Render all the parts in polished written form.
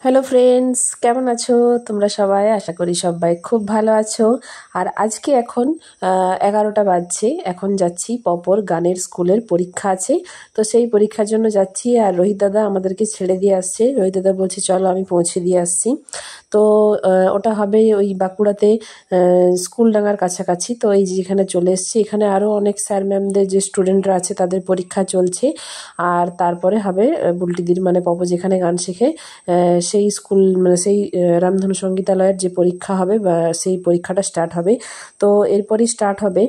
Hello friends, কেমন আছো তোমরা সবাই? আশা করি সবাই খুব ভালো আছো। আর আজকে এখন 11টা বাজছে। এখন যাচ্ছি পপর গানের স্কুলের পরীক্ষা আছে, তো সেই পরীক্ষার জন্য যাচ্ছি। আর রোহিত দাদা আমাদেরকে ছেড়ে দিয়ে আসছে। রোহিত দাদা বলছে চলো আমি পৌঁছে দিয়ে আসছি। তো ওটা হবে ওই বাঁকুড়াতে, স্কুলডাঙ্গার কাছাকাছি। তো এই যেখানে চলে এসেছি, এখানে আরও অনেক স্যার ম্যামদের যে স্টুডেন্টরা আছে তাদের পরীক্ষা চলছে। আর তারপরে হবে বুলটিদির মানে পপ যেখানে গান শেখে সেই স্কুল মানে সেই রামধনু সঙ্গীতালয়ের যে পরীক্ষা হবে বা সেই পরীক্ষাটা স্টার্ট হবে। তো এরপরই স্টার্ট হবে।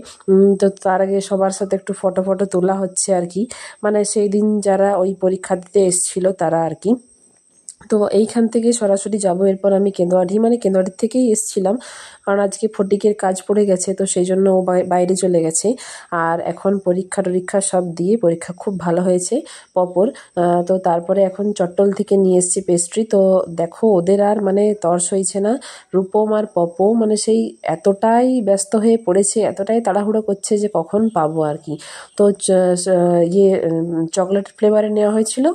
তো তার আগে সবার সাথে একটু ফটো ফটো তোলা হচ্ছে আর কি, মানে সেই দিন যারা ওই পরীক্ষা দিতে এসেছিল তারা আর কি। তো এইখান থেকে সরাসরি যাব। এরপর আমি কেন্দুয়াটি মানে কেন্দুয়াটির থেকেই এসছিলাম, কারণ আজকে ফটিকের কাজ পড়ে গেছে, তো সেই জন্য ও বাইরে চলে গেছে। আর এখন পরীক্ষা টরীক্ষা সব দিয়ে পরীক্ষা খুব ভালো হয়েছে পপর। তো তারপরে এখন চট্টল থেকে নিয়ে এসছি পেস্ট্রি। তো দেখো ওদের আর মানে তর্স হয়েছে না। রূপম আর পপও মানে সেই এতটাই ব্যস্ত হয়ে পড়েছে, এতটাই তাড়াহুড়ো করছে যে কখন পাবো আর কি। তো চকলেট ফ্লেভারে নেওয়া হয়েছিল,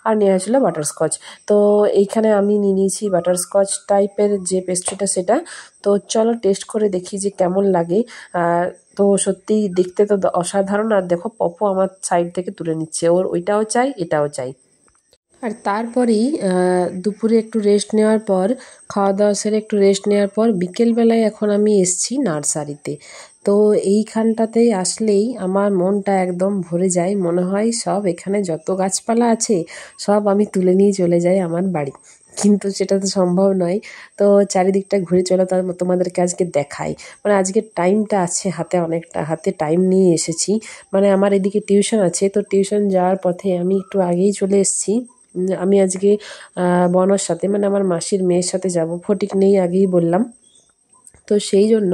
আর নেওয়া হয়েছিল বাটারস্কচ। তো এইখানে আমি নিয়ে নিয়েছি বাটারস্কচ টাইপের যে পেস্ট্রিটা সেটা। তো চলো টেস্ট করে দেখি যে কেমন লাগে। তো সত্যি দেখতে তো অসাধারণ। আর দেখো পপু আমার সাইড থেকে তুলে নিচ্ছে, ওর ওইটাও চাই এটাও চাই। আর তারপরেই দুপুরে একটু রেস্ট নেওয়ার পর, খাওয়া দাওয়া সেরে একটু রেস্ট নেওয়ার পর বিকেলবেলায় এখন আমি এসছি নার্সারিতে। তো এইখানটাতেই আসলেই আমার মনটা একদম ভরে যায়, মনে হয় সব এখানে যত গাছপালা আছে সব আমি তুলে নিয়ে চলে যাই আমার বাড়ি। কিন্তু সেটা তো সম্ভব নয়। তো চারিদিকটা ঘুরে চলো তোমাদেরকে আজকে দেখাই। মানে আজকে টাইমটা আছে হাতে, অনেকটা হাতে টাইম নিয়ে এসেছি। মানে আমার এদিকে টিউশন আছে, তো টিউশন যাওয়ার পথে আমি একটু আগেই চলে এসেছি। আমি আজকে বনর সাথে মানে আমার মাসির মেয়ের সাথে যাব, ফটিক নেই আগেই বললাম। তো সেই জন্য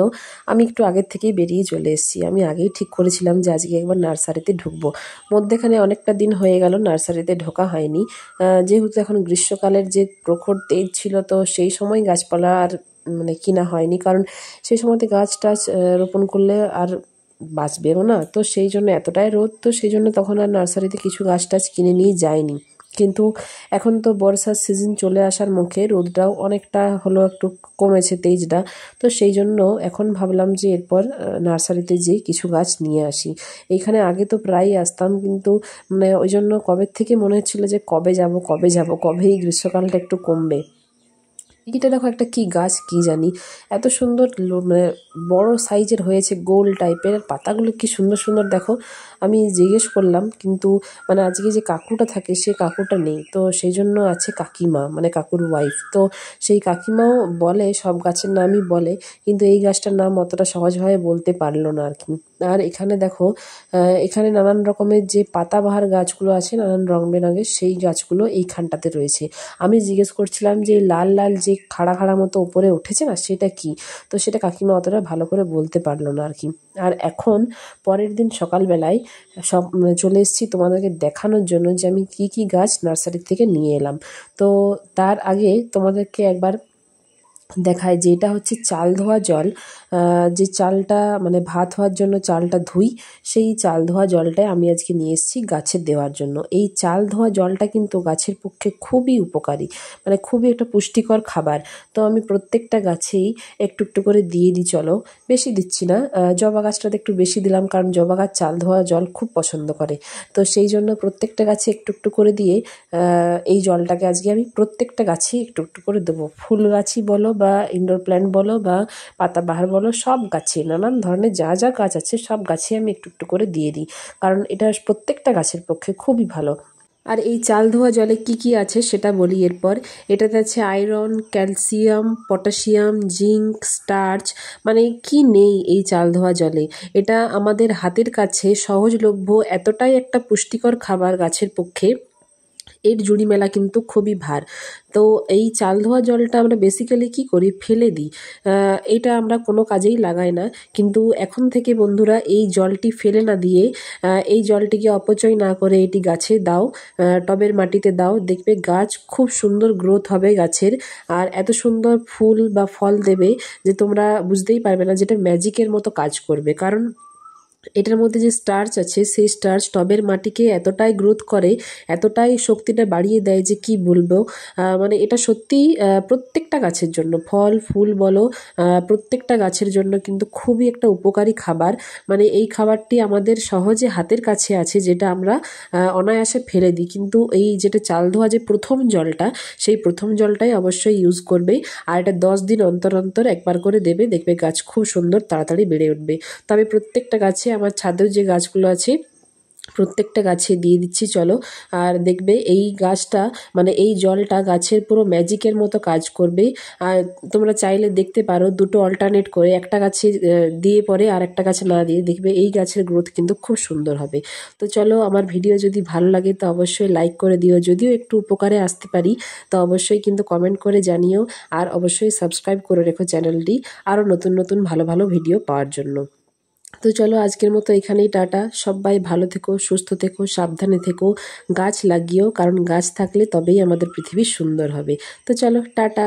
আমি একটু আগের থেকেই বেরিয়ে চলে এসেছি। আমি আগেই ঠিক করেছিলাম যে আজকে একবার নার্সারিতে ঢুকবো। মধ্যেখানে অনেকটা দিন হয়ে গেল নার্সারিতে ঢোকা হয়নি। যেহেতু এখন গ্রীষ্মকালের যে প্রখর তেজ ছিল, তো সেই সময় গাছপালা আর মানে কিনা হয়নি, কারণ সেই সময়তে গাছ টাছ রোপণ করলে আর বাঁচবেও না। তো সেই জন্য এতটাই রোদ, তো সেই জন্য তখন আর নার্সারিতে কিছু গাছ টাছ কিনে নিয়ে যায়নি। কিন্তু এখন তো বর্ষার সিজন চলে আসার মুখে, রোদটাও অনেকটা হলো একটু কমেছে তেজটা। তো সেই জন্য এখন ভাবলাম যে এরপর নার্সারিতে যেয়ে কিছু গাছ নিয়ে আসি। এইখানে আগে তো প্রায়ই আসতাম, কিন্তু মানে ওই জন্য কবে থেকে মনে হচ্ছিল যে কবে যাব কবে যাব, কবে এই গ্রীষ্মকালটা একটু কমবে। এটা দেখো একটা কি গাছ কি জানি, এত সুন্দর মানে বড় সাইজের হয়েছে, গোল টাইপের। আর পাতাগুলো কি সুন্দর সুন্দর দেখো। আমি জিজ্ঞেস করলাম, কিন্তু মানে আজকে যে কাকুটা থাকে সে কাকুটা নেই, তো সেই জন্য আছে কাকিমা মানে কাকুর ওয়াইফ। তো সেই কাকিমাও বলে সব গাছের নামই বলে, কিন্তু এই গাছটার নাম অতটা সহজভাবে বলতে পারলো না আর কি। আর এখানে দেখো এখানে নানান রকমের যে পাতাবাহার গাছগুলো আছে, নানান রং বেরঙের সেই গাছগুলো এইখানটাতে রয়েছে। আমি জিজ্ঞেস করছিলাম যে লাল লাল যে খাড়া খাড়া মতো উপরে উঠেছে না সেটা কি, তো সেটা কাকিমা অতটা ভালো করে বলতে পারলো না আর কি। আর এখন পরের দিন সকালবেলায় সব চলে এসেছি তোমাদেরকে দেখানোর জন্য যে আমি কি কি গাছ নার্সারি থেকে নিয়ে এলাম। তো তার আগে তোমাদেরকে একবার দেখায় যে এটা হচ্ছে চাল ধোয়া জল। যে চালটা মানে ভাত হওয়ার জন্য চালটা ধুই, সেই চাল ধোয়া জলটাই আমি আজকে নিয়ে এসেছি গাছের দেওয়ার জন্য। এই চাল ধোয়া জলটা কিন্তু গাছের পক্ষে খুবই উপকারী, মানে খুবই একটা পুষ্টিকর খাবার। তো আমি প্রত্যেকটা গাছেই একটু একটু করে দিয়ে দিই। চলো বেশি দিচ্ছি না, জবা গাছটাতে একটু বেশি দিলাম, কারণ জবা গাছ চাল ধোয়া জল খুব পছন্দ করে। তো সেই জন্য প্রত্যেকটা গাছে একটু একটু করে দিয়ে এই জলটাকে আজকে আমি প্রত্যেকটা গাছেই একটু একটু করে দেবো। ফুল গাছই বলো বা ইনডোর প্ল্যান্ট বলো বা পাতাবাহার বলো, সব গাছে নানান ধরনের যা যা গাছ আছে সব গাছে আমি একটু একটু করে দিয়ে দিই, কারণ এটা প্রত্যেকটা গাছের পক্ষে খুবই ভালো। আর এই চাল ধোয়া জলে কি কি আছে সেটা বলি এরপর। এটাতে আছে iron, calcium, potassium, zinc, starch, মানে কি নেই এই চাল ধোয়া জলে। এটা আমাদের হাতের কাছে সহজলভ্য, এতটাই একটা পুষ্টিকর খাবার গাছের পক্ষে। এর জুড়ি মেলা কিন্তু খুবই ভার। তো এই চাল ধোয়া জলটা আমরা বেসিক্যালি কী করি, ফেলে দিই। এটা আমরা কোনো কাজেই লাগাই না, কিন্তু এখন থেকে বন্ধুরা এই জলটি ফেলে না দিয়ে এই জলটিকে অপচয় না করে এটি গাছে দাও, টবের মাটিতে দাও, দেখবে গাছ খুব সুন্দর গ্রোথ হবে গাছের। আর এত সুন্দর ফুল বা ফল দেবে যে তোমরা বুঝতেই পারবে না, যেটা ম্যাজিকের মতো কাজ করবে। কারণ এটার মধ্যে যে স্টার্চ আছে সেই স্টার্চ টবের মাটিকে এতটাই গ্রোথ করে, এতটাই শক্তিটা বাড়িয়ে দেয় যে কি বলবো। মানে এটা সত্যিই প্রত্যেকটা গাছের জন্য, ফল ফুল বলো, প্রত্যেকটা গাছের জন্য কিন্তু খুবই একটা উপকারী খাবার। মানে এই খাবারটি আমাদের সহজে হাতের কাছে আছে, যেটা আমরা অনায়াসে ফেলে দিই, কিন্তু এই যেটা চাল ধোয়া যে প্রথম জলটা, সেই প্রথম জলটাই অবশ্যই ইউজ করবে। আর এটা 10 দিন অন্তর অন্তর একবার করে দেবে, দেখবে গাছ খুব সুন্দর তাড়াতাড়ি বেড়ে উঠবে। তো আমি প্রত্যেকটা গাছে, আমার ছাদের যে গাছগুলো আছে প্রত্যেকটা গাছে দিয়ে দিচ্ছি চলো। আর দেখবে এই গাছটা, মানে এই জলটা গাছের পুরো ম্যাজিকের মতো কাজ করবে। আর তোমরা চাইলে দেখতে পারো দুটো অল্টারনেট করে, একটা গাছে দিয়ে পরে আর একটা গাছে না দিয়ে, দেখবে এই গাছের গ্রোথ কিন্তু খুব সুন্দর হবে। তো চলো, আমার ভিডিও যদি ভালো লাগে তো অবশ্যই লাইক করে দিও, যদিও একটু উপকারে আসতে পারি তো অবশ্যই কিন্তু কমেন্ট করে জানিও। আর অবশ্যই সাবস্ক্রাইব করে রেখো চ্যানেলটি, আরও নতুন নতুন ভালো ভালো ভিডিও পাওয়ার জন্য। তো চলো, আজকের মতো এখানেই টাটা। সবাই ভালো থেকো, সুস্থ থেকো, সাবধানে থেকো, গাছ লাগিও, কারণ গাছ থাকলে তবেই আমাদের পৃথিবী সুন্দর হবে। তো চলো টাটা।